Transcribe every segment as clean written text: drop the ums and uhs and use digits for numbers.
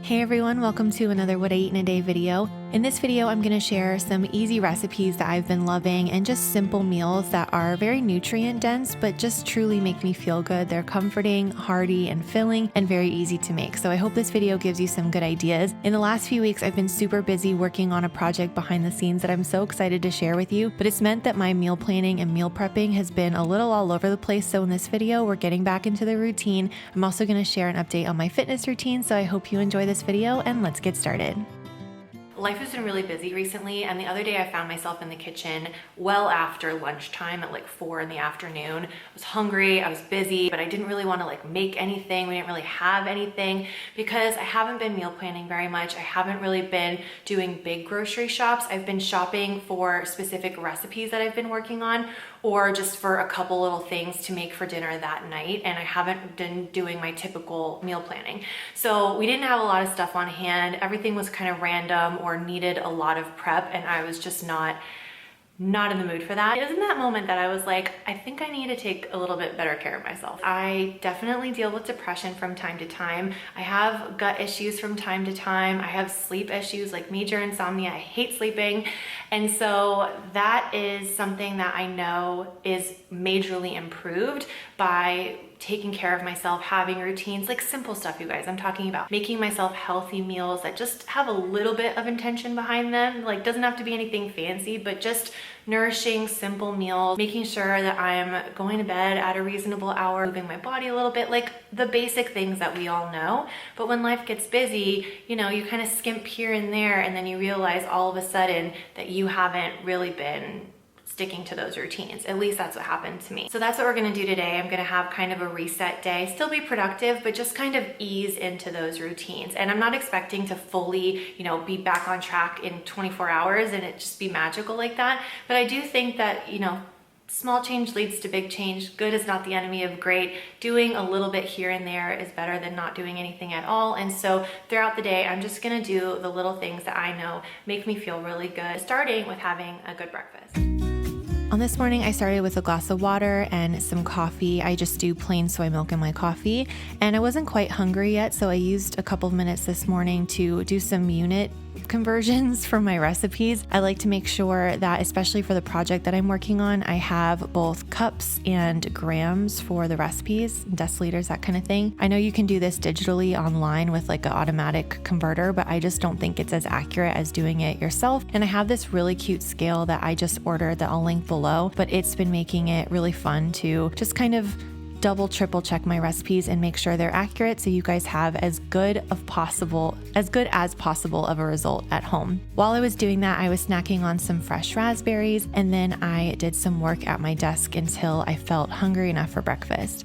Hey everyone, welcome to another What I Eat in a Day video. In this video, I'm going to share some easy recipes that I've been loving and just simple meals that are very nutrient dense, but just truly make me feel good. They're comforting, hearty, and filling, and very easy to make. So I hope this video gives you some good ideas. In the last few weeks, I've been super busy working on a project behind the scenes that I'm so excited to share with you, but it's meant that my meal planning and meal prepping has been a little all over the place. So in this video, we're getting back into the routine. I'm also going to share an update on my fitness routine, so I hope you enjoy this video and let's get started. Life has been really busy recently, and the other day I found myself in the kitchen well after lunchtime at like 4 in the afternoon. I was hungry, I was busy, but I didn't really want to make anything. We didn't really have anything because I haven't been meal planning very much. I haven't really been doing big grocery shops. I've been shopping for specific recipes that I've been working on, or just for a couple little things to make for dinner that night, and I haven't been doing my typical meal planning. So we didn't have a lot of stuff on hand. Everything was kind of random or needed a lot of prep, and I was just not in the mood for that. It was in that moment that I was like, I think I need to take a little bit better care of myself. I definitely deal with depression from time to time. I have gut issues from time to time. I have sleep issues like major insomnia. I hate sleeping. And so that is something that I know is majorly improved by taking care of myself, having routines, like simple stuff, you guys. I'm talking about making myself healthy meals that just have a little bit of intention behind them. Like, doesn't have to be anything fancy, but just nourishing, simple meals, making sure that I'm going to bed at a reasonable hour, moving my body a little bit, like the basic things that we all know. But when life gets busy, you kind of skimp here and there, and then you realize all of a sudden that you haven't really been sticking to those routines. At least that's what happened to me. So that's what we're gonna do today. I'm gonna have kind of a reset day, still be productive, but just kind of ease into those routines. And I'm not expecting to fully, be back on track in 24 hours and it just be magical like that. But I do think that, small change leads to big change. Good is not the enemy of great. Doing a little bit here and there is better than not doing anything at all. And so throughout the day, I'm just gonna do the little things that I know make me feel really good, starting with having a good breakfast. On this morning, I started with a glass of water and some coffee. I just do plain soy milk in my coffee, and I wasn't quite hungry yet, so I used a couple of minutes this morning to do some unit conversions from my recipes. I like to make sure that, especially for the project that I'm working on, I have both cups and grams for the recipes, deciliters, that kind of thing. I know you can do this digitally online with like an automatic converter, but I just don't think it's as accurate as doing it yourself. And I have this really cute scale that I just ordered that I'll link below, but it's been making it really fun to just kind of double, triple check my recipes and make sure they're accurate so you guys have as good as possible of a result at home. While I was doing that, I was snacking on some fresh raspberries, and then I did some work at my desk until I felt hungry enough for breakfast.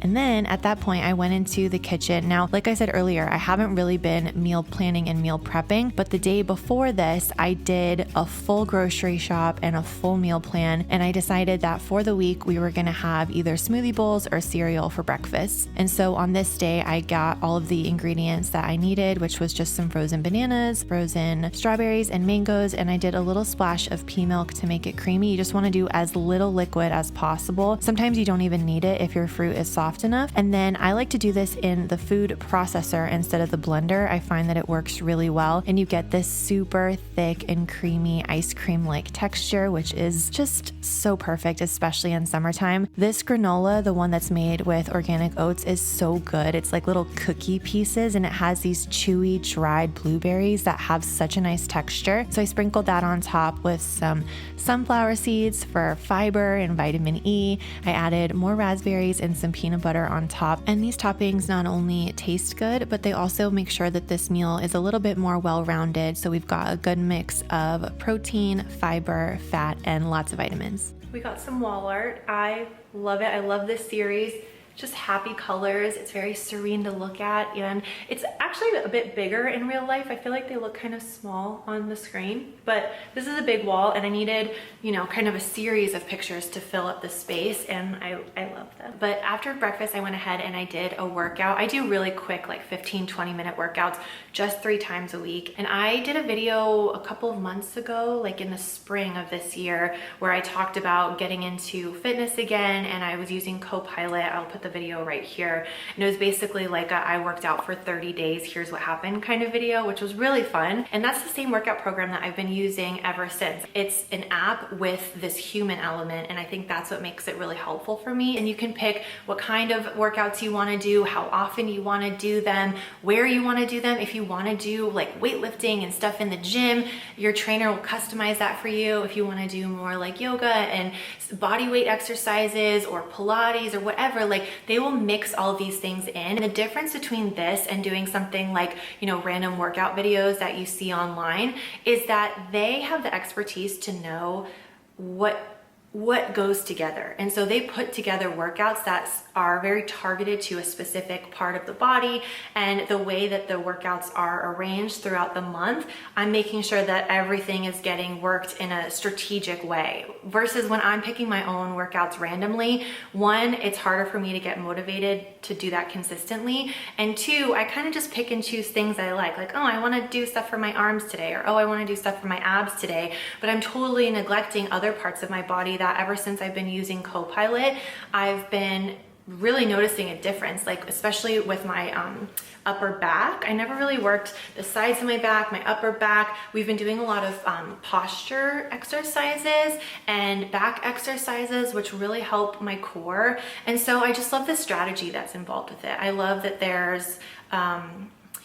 And then at that point, I went into the kitchen. Now, like I said earlier, I haven't really been meal planning and meal prepping, but the day before this, I did a full grocery shop and a full meal plan. And I decided that for the week, we were going to have either smoothie bowls or cereal for breakfast. And so on this day, I got all of the ingredients that I needed, which was just some frozen bananas, frozen strawberries, and mangoes. And I did a little splash of pea milk to make it creamy. You just want to do as little liquid as possible. Sometimes you don't even need it if your fruit is soft enough. And then I like to do this in the food processor instead of the blender. I find that it works really well, and you get this super thick and creamy ice cream like texture, which is just so perfect, especially in summertime. This granola, the one that's made with organic oats, is so good. It's like little cookie pieces, and it has these chewy dried blueberries that have such a nice texture. So I sprinkled that on top with some sunflower seeds for fiber and vitamin E. I added more raspberries and some peanut butter on top. And these toppings not only taste good, but they also make sure that this meal is a little bit more well-rounded. So we've got a good mix of protein, fiber, fat, and lots of vitamins. We got some wall art. I love it. I love this series. Just happy colors. It's very serene to look at, and it's actually a bit bigger in real life. I feel like they look kind of small on the screen, but this is a big wall, and I needed, kind of a series of pictures to fill up the space, and I love them. But after breakfast, I went ahead and I did a workout. I do really quick, like 15-20 minute workouts, just 3 times a week. And I did a video a couple of months ago, like in the spring of this year, where I talked about getting into fitness again, and I was using Copilot. I'll put the video right here. And it was basically like I worked out for 30 days, here's what happened kind of video, which was really fun. And that's the same workout program that I've been using ever since. It's an app with this human element, and I think that's what makes it really helpful for me. And you can pick what kind of workouts you want to do, how often you want to do them, where you want to do them. If you want to do like weightlifting and stuff in the gym, your trainer will customize that for you. If you want to do more like yoga and body weight exercises or Pilates or whatever, like they will mix all of these things in. And the difference between this and doing something like, you know, random workout videos that you see online is that they have the expertise to know what goes together. And so they put together workouts that are very targeted to a specific part of the body, and the way that the workouts are arranged throughout the month, I'm making sure that everything is getting worked in a strategic way. Versus when I'm picking my own workouts randomly, one, it's harder for me to get motivated to do that consistently, and two, I kind of just pick and choose things I like, oh, I want to do stuff for my arms today, or oh, I want to do stuff for my abs today, but I'm totally neglecting other parts of my body that ever since I've been using Copilot, I've been really noticing a difference, like especially with my upper back. I never really worked the sides of my back, my upper back. We've been doing a lot of posture exercises and back exercises, which really help my core. And so I just love the strategy that's involved with it. I love that there's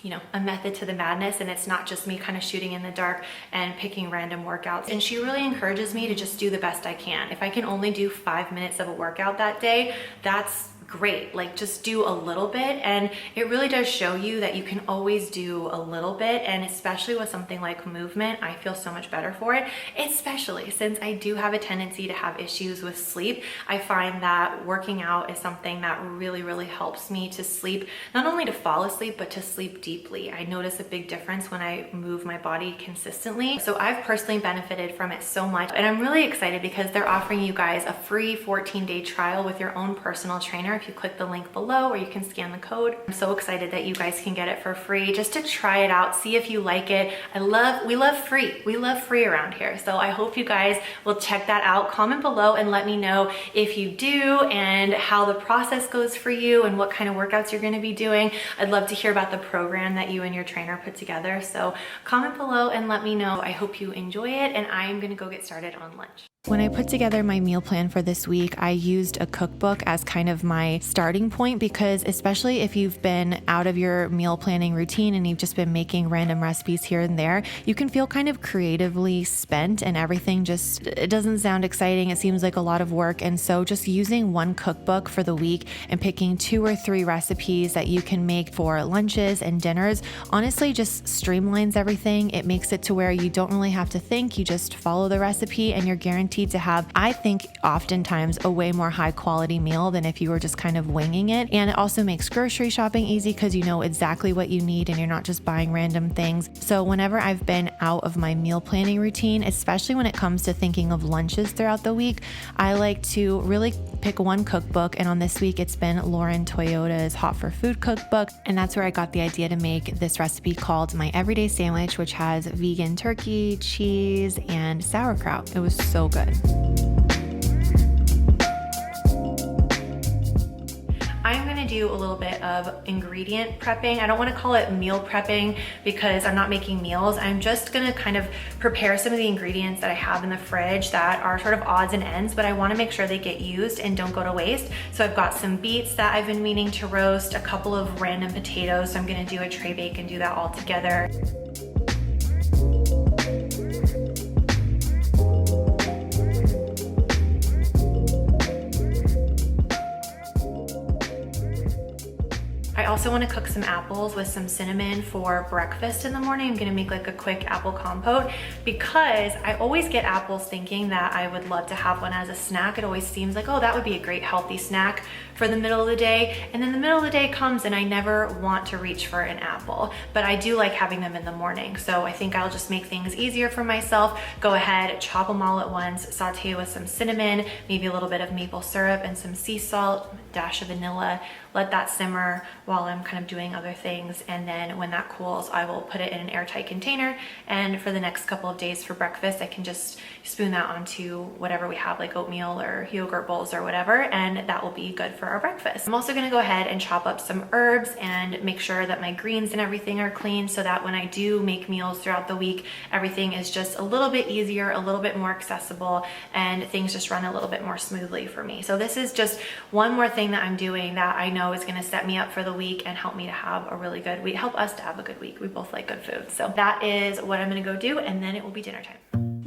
you know, a method to the madness, and it's not just me kind of shooting in the dark and picking random workouts. And she really encourages me to just do the best I can. If I can only do 5 minutes of a workout that day, that's great. Like just do a little bit, and it really does show you that you can always do a little bit. And especially with something like movement, I feel so much better for it, especially since I do have a tendency to have issues with sleep. I find that working out is something that really helps me to sleep, not only to fall asleep, but to sleep deeply. I notice a big difference when I move my body consistently. So I've personally benefited from it so much, and I'm really excited because they're offering you guys a free 14-day trial with your own personal trainer if you click the link below, or you can scan the code. I'm so excited that you guys can get it for free just to try it out, see if you like it. We love free around here. So I hope you guys will check that out. Comment below and let me know if you do and how the process goes for you and what kind of workouts you're going to be doing. I'd love to hear about the program that you and your trainer put together. So comment below and let me know. I hope you enjoy it, and I am going to go get started on lunch. When I put together my meal plan for this week, I used a cookbook as kind of my starting point, because especially if you've been out of your meal planning routine and you've just been making random recipes here and there, you can feel kind of creatively spent and everything just, it doesn't sound exciting. It seems like a lot of work. And so just using one cookbook for the week and picking 2 or 3 recipes that you can make for lunches and dinners honestly just streamlines everything. It makes it to where you don't really have to think, you just follow the recipe and you're guaranteed to have, I think, oftentimes a way more high quality meal than if you were just kind of winging it. And it also makes grocery shopping easy because you know exactly what you need and you're not just buying random things. So whenever I've been out of my meal planning routine, especially when it comes to thinking of lunches throughout the week, I like to really pick one cookbook. And on this week, it's been Lauren Toyota's Hot for Food cookbook. And that's where I got the idea to make this recipe called My Everyday Sandwich, which has vegan turkey, cheese, and sauerkraut. It was so good. I'm going to do a little bit of ingredient prepping. I don't want to call it meal prepping because I'm not making meals. I'm just going to kind of prepare some of the ingredients that I have in the fridge that are sort of odds and ends, but I want to make sure they get used and don't go to waste. So I've got some beets that I've been meaning to roast, a couple of random potatoes. So I'm going to do a tray bake and do that all together. I also want to cook some apples with some cinnamon for breakfast in the morning. I'm gonna make like a quick apple compote because I always get apples thinking that I would love to have one as a snack. It always seems like, oh, that would be a great healthy snack for the middle of the day. And then the middle of the day comes and I never want to reach for an apple, but I do like having them in the morning. So I think I'll just make things easier for myself. Go ahead, chop them all at once, saute with some cinnamon, maybe a little bit of maple syrup and some sea salt, dash of vanilla, let that simmer while I'm kind of doing other things. And then when that cools, I will put it in an airtight container. And for the next couple of days for breakfast, I can just spoon that onto whatever we have, like oatmeal or yogurt bowls or whatever, and that will be good for our breakfast. I'm also gonna go ahead and chop up some herbs and make sure that my greens and everything are clean so that when I do make meals throughout the week, everything is just a little bit easier, a little bit more accessible, and things just run a little bit more smoothly for me. So this is just one more thing that I'm doing that I know is gonna set me up for the week and help me to have a really good week, help us to have a good week. We both like good food. So that is what I'm gonna go do, and then it will be dinner time.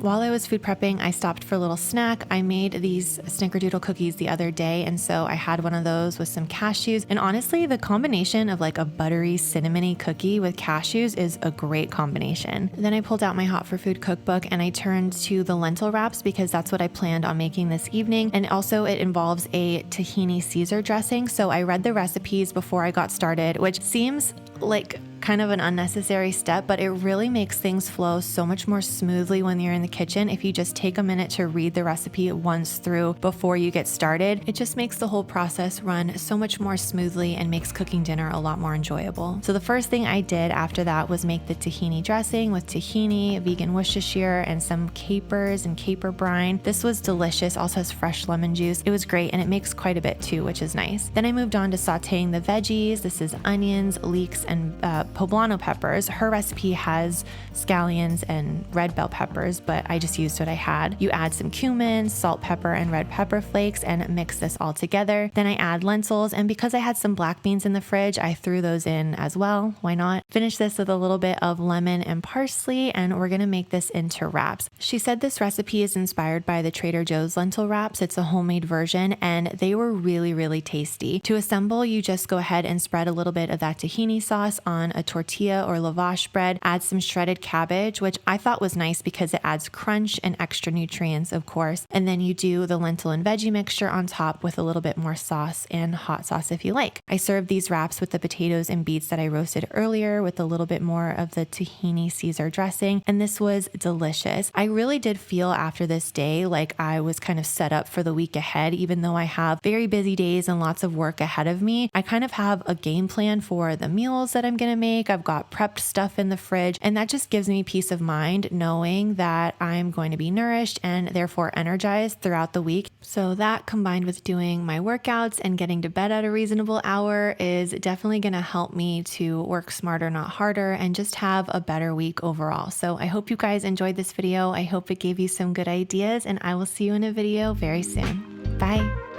While I was food prepping, I stopped for a little snack. I made these snickerdoodle cookies the other day, and so I had one of those with some cashews. And honestly, the combination of like a buttery, cinnamony cookie with cashews is a great combination. Then I pulled out my hot for food cookbook and I turned to the lentil wraps because that's what I planned on making this evening. And also it involves a tahini Caesar dressing. So I read the recipes before I got started, which seems like kind of an unnecessary step, but it really makes things flow so much more smoothly when you're in the kitchen. If you just take a minute to read the recipe once through before you get started, it just makes the whole process run so much more smoothly and makes cooking dinner a lot more enjoyable. So the first thing I did after that was make the tahini dressing with tahini, vegan Worcestershire, and some capers and caper brine. This was delicious, also has fresh lemon juice. It was great, and it makes quite a bit too, which is nice. Then I moved on to sauteing the veggies. This is onions, leeks, and poblano peppers. Her recipe has scallions and red bell peppers, but I just used what I had. You add some cumin, salt, pepper, and red pepper flakes and mix this all together. Then I add lentils, and because I had some black beans in the fridge, I threw those in as well. Why not? Finish this with a little bit of lemon and parsley, and we're gonna make this into wraps. She said this recipe is inspired by the Trader Joe's lentil wraps. It's a homemade version, and they were really, really tasty. To assemble, you just go ahead and spread a little bit of that tahini sauce on a tortilla or lavash bread, add some shredded cabbage, which I thought was nice because it adds crunch and extra nutrients, of course. And then you do the lentil and veggie mixture on top with a little bit more sauce and hot sauce if you like. I served these wraps with the potatoes and beets that I roasted earlier with a little bit more of the tahini Caesar dressing, and this was delicious. I really did feel after this day like I was kind of set up for the week ahead, even though I have very busy days and lots of work ahead of me. I kind of have a game plan for the meals that I'm gonna make. I've got prepped stuff in the fridge, and that just gives me peace of mind knowing that I'm going to be nourished and therefore energized throughout the week. So that, combined with doing my workouts and getting to bed at a reasonable hour, is definitely going to help me to work smarter, not harder, and just have a better week overall. So I hope you guys enjoyed this video. I hope it gave you some good ideas, and I will see you in a video very soon. Bye.